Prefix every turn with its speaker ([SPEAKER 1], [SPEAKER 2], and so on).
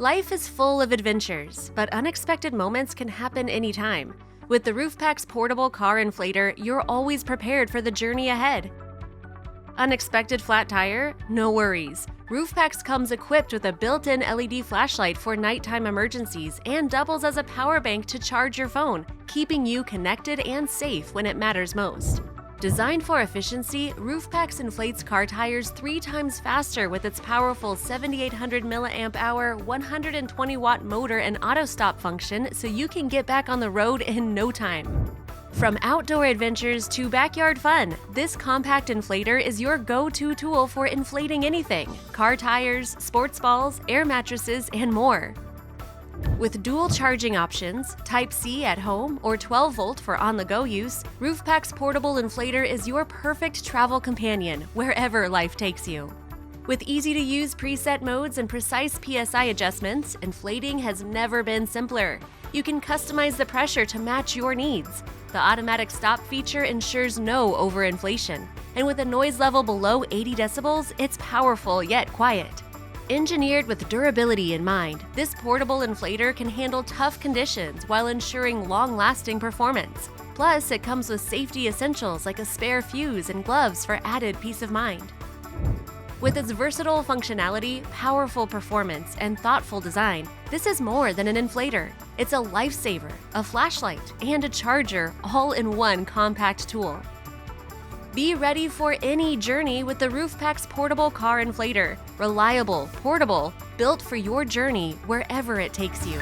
[SPEAKER 1] Life is full of adventures, but unexpected moments can happen anytime. With the RoofPax portable car inflator, you're always prepared for the journey ahead. Unexpected flat tire? No worries. RoofPax comes equipped with a built-in LED flashlight for nighttime emergencies and doubles as a power bank to charge your phone, keeping you connected and safe when it matters most. Designed for efficiency, RoofPax inflates car tires 3 times faster with its powerful 7,800 mAh 120-watt motor and auto-stop function, so you can get back on the road in no time. From outdoor adventures to backyard fun, this compact inflator is your go-to tool for inflating anything: car tires, sports balls, air mattresses, and more. With dual charging options, Type-C at home or 12-volt for on-the-go use, RoofPax Portable Inflator is your perfect travel companion wherever life takes you. With easy-to-use preset modes and precise PSI adjustments, inflating has never been simpler. You can customize the pressure to match your needs. The automatic stop feature ensures no overinflation, and with a noise level below 80 decibels, it's powerful yet quiet. Engineered with durability in mind, this portable inflator can handle tough conditions while ensuring long-lasting performance. Plus, it comes with safety essentials like a spare fuse and gloves for added peace of mind. With its versatile functionality, powerful performance, and thoughtful design, this is more than an inflator. It's a lifesaver, a flashlight, and a charger all in one compact tool. Be ready for any journey with the RoofPax Portable Car Inflator. Reliable, portable, built for your journey wherever it takes you.